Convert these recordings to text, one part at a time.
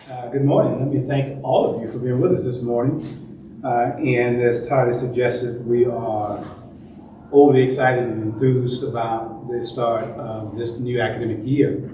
Good morning. Let me thank all of you for being with us this morning. And as Todd has suggested, we are overly excited and enthused about the start of this new academic year,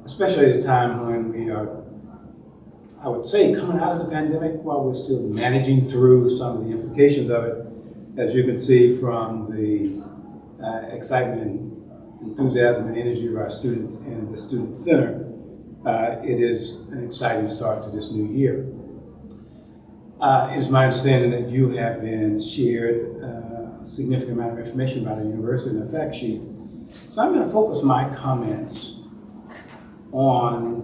especially at a time when we are, I would say, coming out of the pandemic while we're still managing through some of the implications of it. As you can see from the excitement, enthusiasm, and energy of our students and the Student Center, it is an exciting start to this new year. It is my understanding that you have been shared a significant amount of information about our university in the fact sheet. So I'm going to focus my comments on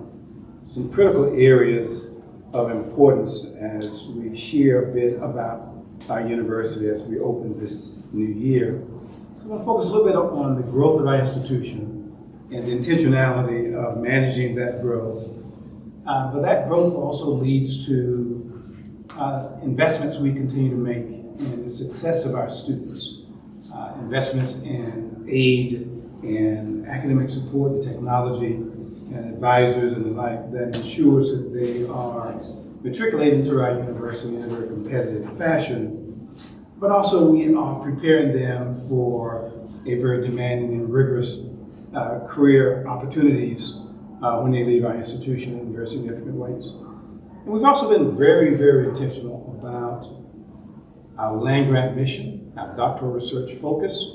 some critical areas of importance as we share a bit about our university as we open this new year. So I'm going to focus a little bit on the growth of our institution and the intentionality of managing that growth. But that growth also leads to investments we continue to make in the success of our students. Investments in aid and academic support and technology and advisors and the like that ensures that they are matriculating through our university in a very competitive fashion. But also we are preparing them for a very demanding and rigorous career opportunities when they leave our institution in very significant ways. And we've also been very, very intentional about our land-grant mission, our doctoral research focus,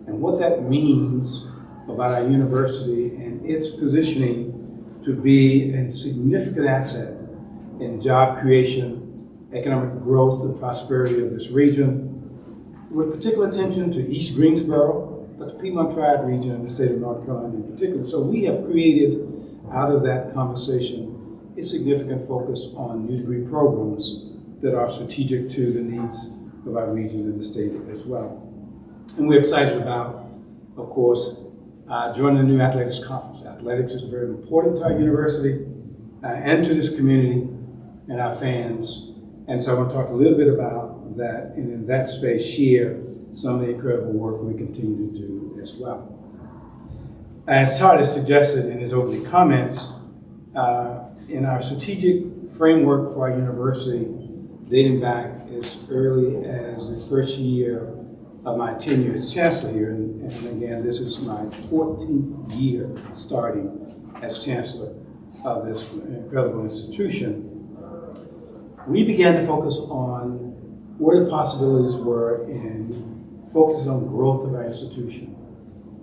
and what that means about our university and its positioning to be a significant asset in job creation, economic growth, and prosperity of this region, with particular attention to East Greensboro, but the Piedmont Triad region and the state of North Carolina in particular. So we have created, out of that conversation, a significant focus on new degree programs that are strategic to the needs of our region and the state as well. And we're excited about, of course, joining the new athletics conference. Athletics is very important to our university and to this community and our fans. And so I want to talk a little bit about that, and in that space share some of the incredible work we continue to do as well. As Todd has suggested in his opening comments, in our strategic framework for our university, dating back as early as the first year of my tenure as Chancellor here, and again, this is my 14th year starting as Chancellor of this incredible institution, we began to focus on where the possibilities were in focusing on growth of our institution.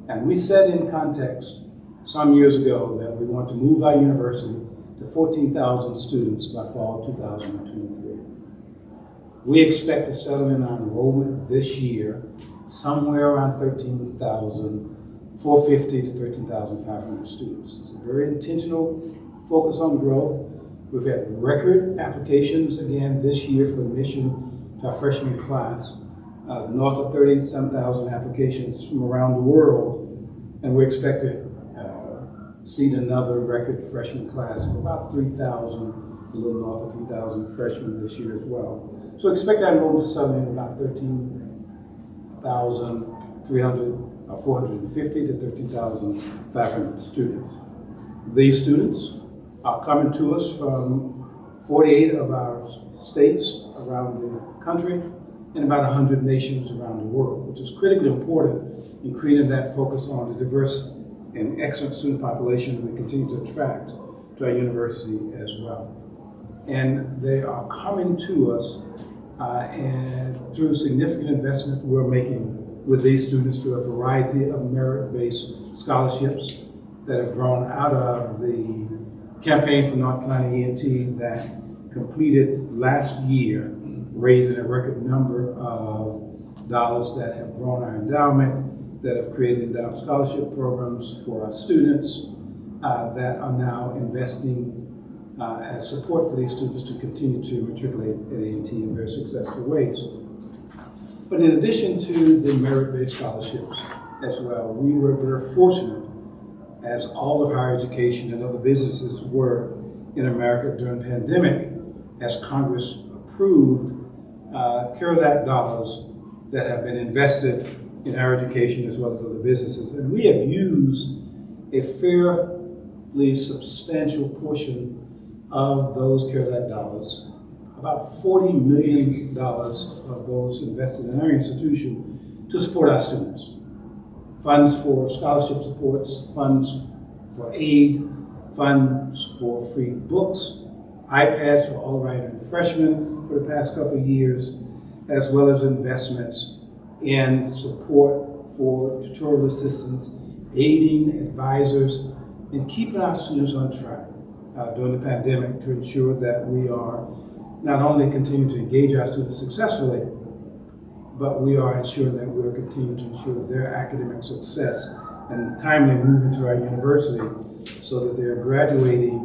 And we said in context some years ago that we want to move our university to 14,000 students by fall 2023. We expect to settle in our enrollment this year somewhere around 13,450 to 13,500 students. It's a very intentional focus on growth. We've had record applications again this year for admission to our freshman class. North of 30-some-thousand applications from around the world, and we expect to seat another record freshman class of about 3,000, a little north of 3,000 freshmen this year as well. So expect our enrollment to settle in about 450 to 13,500 students. These students are coming to us from 48 of our states around the country, and about 100 nations around the world, which is critically important in creating that focus on the diverse and excellent student population we continue to attract to our university as well. And they are coming to us and through significant investment we're making with these students to a variety of merit-based scholarships that have grown out of the campaign for North Carolina E&T that completed last year, raising a record number of dollars that have grown our endowment, that have created endowed scholarship programs for our students that are now investing as support for these students to continue to matriculate at A&T in very successful ways. But in addition to the merit-based scholarships as well, we were very fortunate, as all of higher education and other businesses were in America during the pandemic, as Congress approved CARES Act dollars that have been invested in higher education as well as other businesses. And we have used a fairly substantial portion of those CARES Act dollars, about $40 million of those invested in our institution to support our students. Funds for scholarship supports, funds for aid, funds for free books, iPads for all writing freshmen for the past couple of years, as well as investments in support for tutorial assistants, aiding advisors, and keeping our students on track during the pandemic to ensure that we are not only continuing to engage our students successfully, but we are ensuring that we're continuing to ensure their academic success and timely move into our university so that they're graduating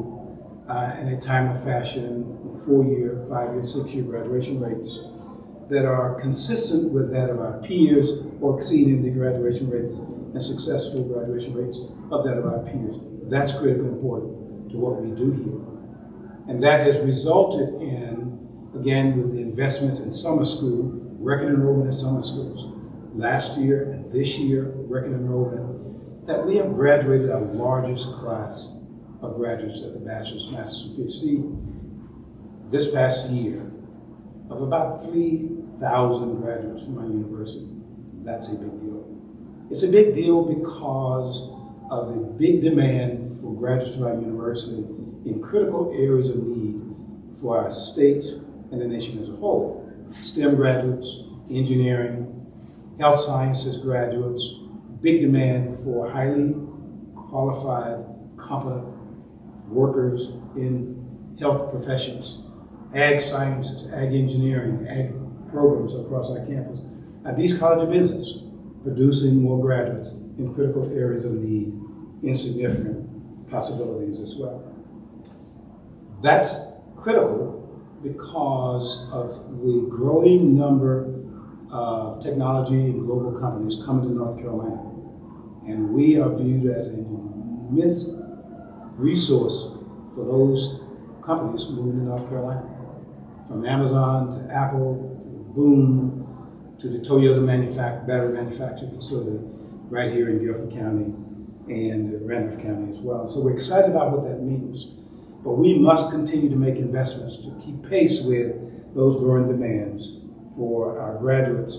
in a timely fashion, 4-year, 5-year, 6-year graduation rates that are consistent with that of our peers or exceeding the graduation rates and successful graduation rates of that of our peers. That's critically important to what we do here. And that has resulted in, again, with the investments in summer school, record enrollment in summer schools. Last year and this year, record enrollment, that we have graduated our largest class of graduates at the bachelor's, master's, and PhD this past year of about 3,000 graduates from our university. That's a big deal. It's a big deal because of the big demand for graduates of our university in critical areas of need for our state and the nation as a whole. STEM graduates, engineering, health sciences graduates, big demand for highly qualified, competent workers in health professions, ag sciences, ag engineering, ag programs across our campus. At these College of Business, producing more graduates in critical areas of need in significant possibilities as well. That's critical because of the growing number of technology and global companies coming to North Carolina. And we are viewed as an immense resource for those companies moving to North Carolina. From Amazon to Apple, to Boom, to the Toyota battery manufacturing facility right here in Guilford County and Randolph County as well. So we're excited about what that means. But we must continue to make investments to keep pace with those growing demands for our graduates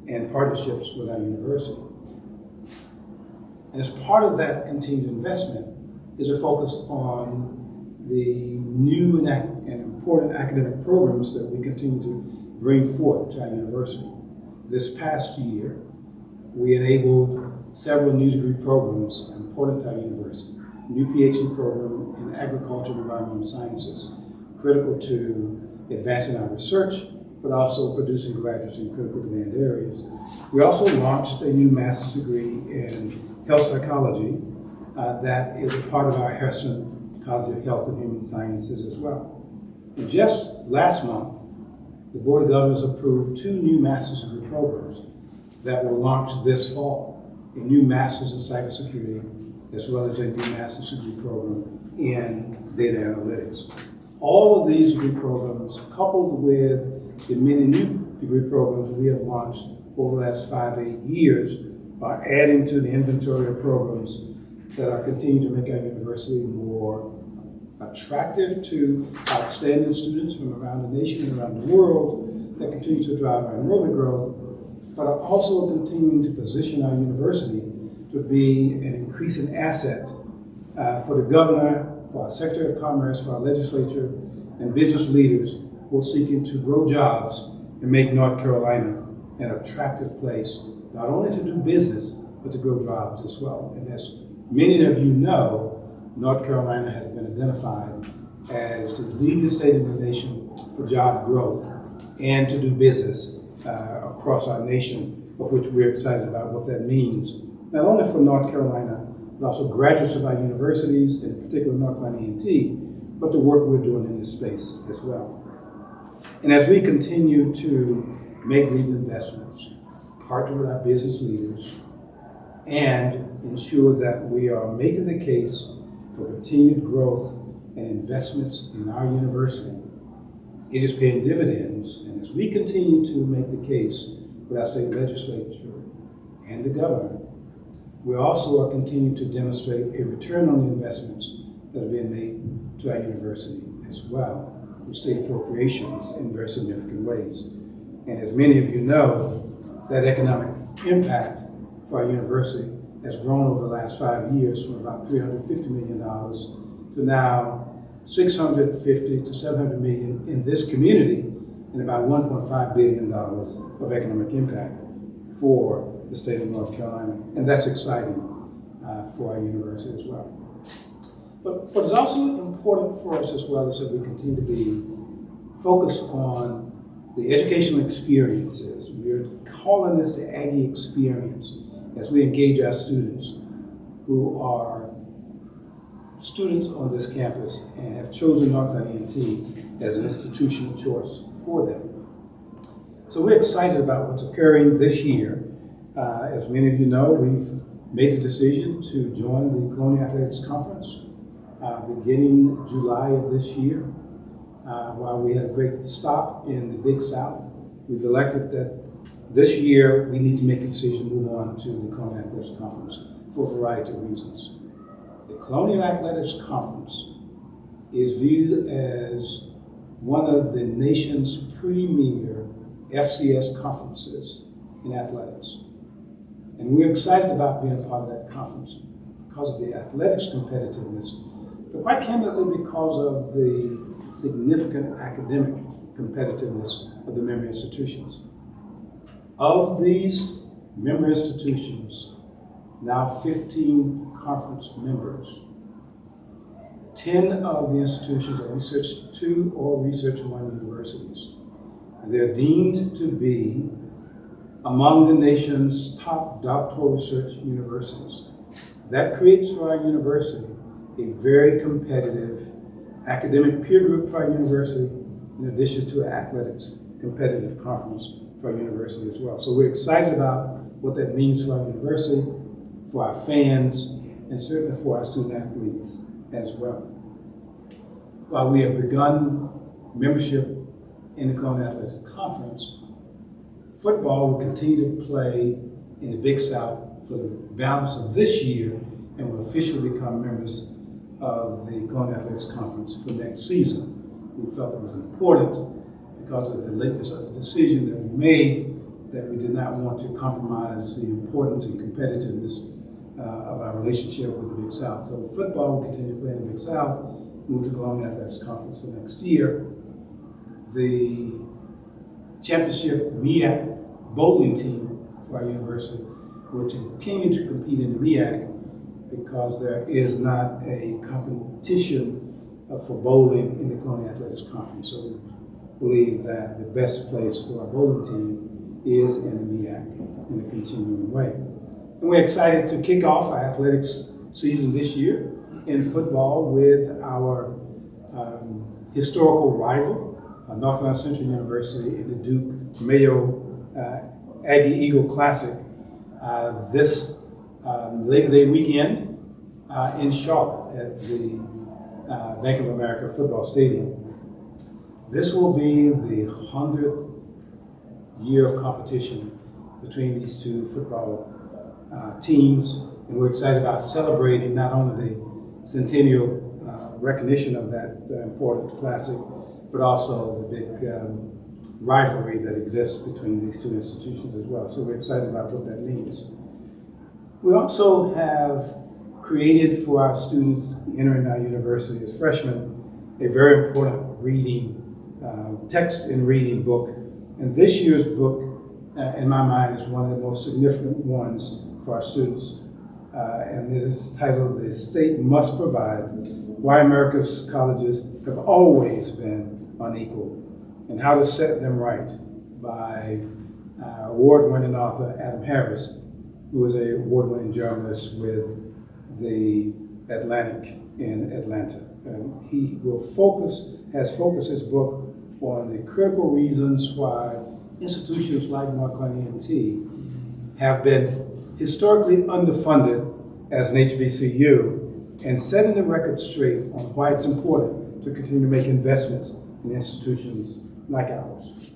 and partnerships with our university. And as part of that continued investment is a focus on the new and important academic programs that we continue to bring forth to our university. This past year, we enabled several new degree programs important to our university. New PhD program in agriculture and environmental sciences, critical to advancing our research, but also producing graduates in critical demand areas. We also launched a new master's degree in health psychology that is a part of our Harrison College of Health and Human Sciences as well. And just last month, the Board of Governors approved 2 new master's degree programs that will launch this fall, a new master's in cybersecurity, as well as a new master's degree program in data analytics. All of these degree programs, coupled with the many new degree programs we have launched over the last 5-8 years, are adding to the inventory of programs that are continuing to make our university more attractive to outstanding students from around the nation and around the world, that continues to drive our enrollment growth, but are also continuing to position our university to be an increasing asset for the governor, for our Secretary of Commerce, for our legislature, and business leaders who are seeking to grow jobs and make North Carolina an attractive place, not only to do business, but to grow jobs as well. And as many of you know, North Carolina has been identified as the leading state in the nation for job growth and to do business across our nation, of which we're excited about what that means, not only for North Carolina, but also graduates of our universities, in particular North Carolina A&T, but the work we're doing in this space as well. And as we continue to make these investments, partner with our business leaders, and ensure that we are making the case for continued growth and investments in our university, it is paying dividends. And as we continue to make the case with our state legislature and the governor, we also are continuing to demonstrate a return on the investments that are being made to our university as well with state appropriations in very significant ways. And as many of you know, that economic impact for our university has grown over the last 5 years from about $350 million to now $650 to $700 million in this community, and about $1.5 billion of economic impact for the state of North Carolina. And that's exciting for our university as well. But what is also important for us as well is that we continue to be focused on the educational experiences. We're calling this the Aggie experience as we engage our students who are students on this campus and have chosen North Carolina E&T as an institution of choice for them. So we're excited about what's occurring this year. As many of you know, we've made the decision to join the Colonial Athletics Conference beginning July of this year. While we had a great stop in the Big South, we've elected that this year we need to make the decision to move on to the Colonial Athletics Conference for a variety of reasons. The Colonial Athletics Conference is viewed as one of the nation's premier FCS conferences in athletics. And we're excited about being a part of that conference because of the athletics competitiveness, but quite candidly because of the significant academic competitiveness of the member institutions. Of these member institutions, now 15 conference members, 10 of the institutions are Research 2 or Research 1 universities. And they're deemed to be among the nation's top doctoral research universities. That creates for our university a very competitive academic peer group for our university, in addition to an athletics competitive conference for our university as well. So we're excited about what that means for our university, for our fans, and certainly for our student athletes as well. While we have begun membership in the Colonial Athletics Conference, football will continue to play in the Big South for the balance of this year and will officially become members of the Colonial Athletics Conference for next season. We felt it was important because of the lateness of the decision that we made that we did not want to compromise the importance and competitiveness of our relationship with the Big South. So football will continue to play in the Big South, move to the Colonial Athletics Conference for next year. The championship MEAC bowling team for our university will continue to compete in the MEAC because there is not a competition for bowling in the Colonial Athletics Conference. So we believe that the best place for our bowling team is in the MEAC in a continuing way. And we're excited to kick off our athletics season this year in football with our historical rival, North Carolina Central University, in the Duke Mayo Aggie Eagle Classic this Labor Day weekend in Charlotte at the Bank of America Football Stadium. This will be the 100th year of competition between these two football teams, and we're excited about celebrating not only the centennial recognition of that important classic, but also the big rivalry that exists between these two institutions as well. So we're excited about what that means. We also have created for our students entering our university as freshmen a very important reading, text and reading book. And this year's book, in my mind, is one of the most significant ones for our students. And it is titled "The State Must Provide: Why America's Colleges Have Always Been Unequal, and How to Set Them Right," by award-winning author Adam Harris, who is an award-winning journalist with the Atlantic in Atlanta. And he has focused his book on the critical reasons why institutions like North Carolina E&T have been historically underfunded as an HBCU, and setting the record straight on why it's important to continue to make investments in institutions like ours.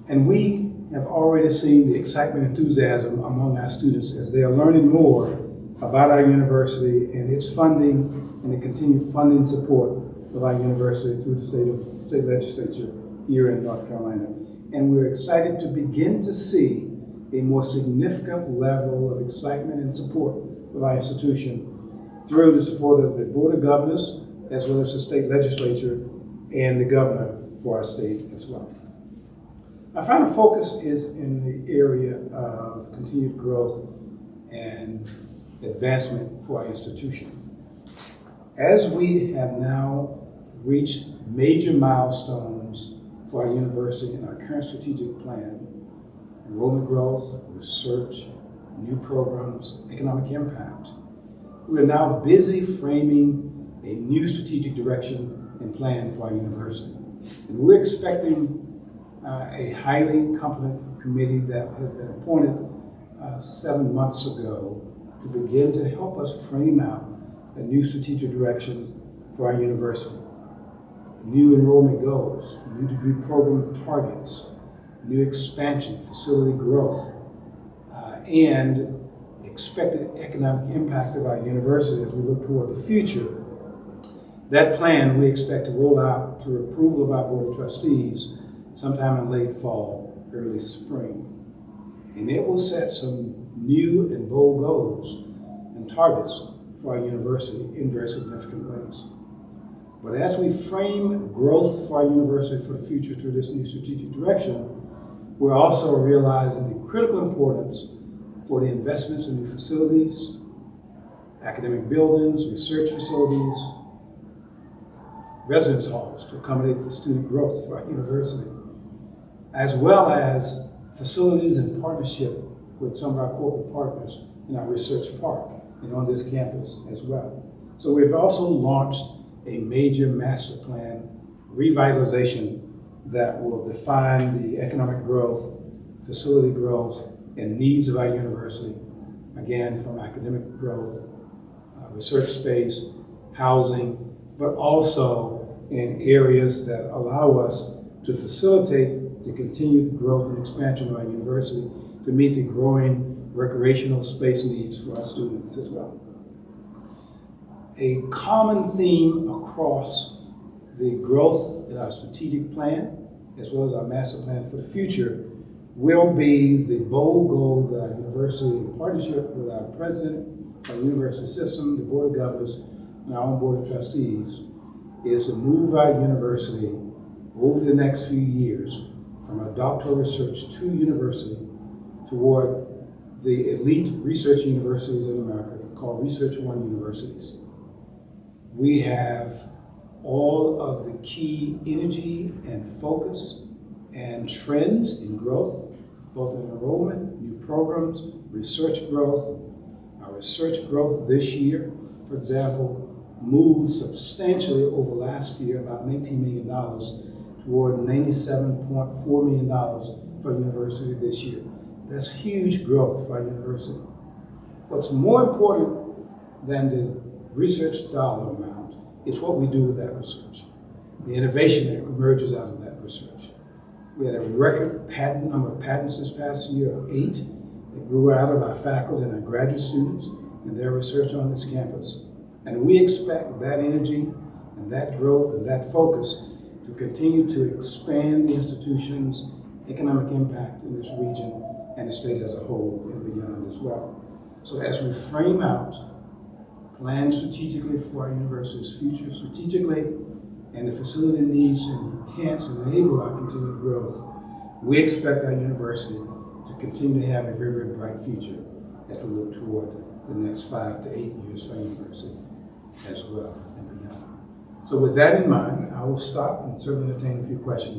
And we have already seen the excitement and enthusiasm among our students as they are learning more about our university and its funding and the continued funding support of our university through the state legislature here in North Carolina. And we're excited to begin to see a more significant level of excitement and support of our institution through the support of the Board of Governors, as well as the state legislature and the governor for our state as well. Our final focus is in the area of continued growth and advancement for our institution. As we have now reached major milestones for our university in our current strategic plan, enrollment growth, research, new programs, economic impact, we are now busy framing a new strategic direction and plan for our university. And we're expecting a highly competent committee that has been appointed 7 months ago to begin to help us frame out a new strategic direction for our university. New enrollment goals, new degree program targets, new expansion, facility growth, and expected economic impact of our university as we look toward the future. That plan we expect to roll out to approval of our Board of Trustees sometime in late fall, early spring. And it will set some new and bold goals and targets for our university in very significant ways. But as we frame growth for our university for the future through this new strategic direction, we're also realizing the critical importance for the investments in new facilities, academic buildings, research facilities, residence halls to accommodate the student growth for our university, as well as facilities in partnership with some of our corporate partners in our research park and on this campus as well. So we've also launched a major master plan revitalization that will define the economic growth, facility growth, and needs of our university, again, from academic growth, research space, housing, but also in areas that allow us to facilitate the continued growth and expansion of our university to meet the growing recreational space needs for our students as well. A common theme across the growth in our strategic plan, as well as our master plan for the future, will be the bold goal that our university, in partnership with our president, our university system, the Board of Governors, and our own Board of Trustees, is to move our university over the next few years from a doctoral research to university toward the elite research universities in America called Research One universities. We have all of the key energy and focus and trends in growth, both in enrollment, new programs, research growth. Our research growth this year, for example, moved substantially over last year, about $19 million, toward $97.4 million for university this year. That's huge growth for our university. What's more important than the research dollar amount is what we do with that research, the innovation that emerges out of that research. We had a record number of patents this past year of 8 that grew out of our faculty and our graduate students and their research on this campus. And we expect that energy and that growth and that focus to continue to expand the institution's economic impact in this region and the state as a whole and beyond as well. So as we frame out, plan strategically for our university's future, strategically, and the facility needs to enhance and enable our continued growth, we expect our university to continue to have a very, very bright future as we look toward the next 5 to 8 years for our university as well and beyond. So with that in mind, I will stop and certainly entertain a few questions.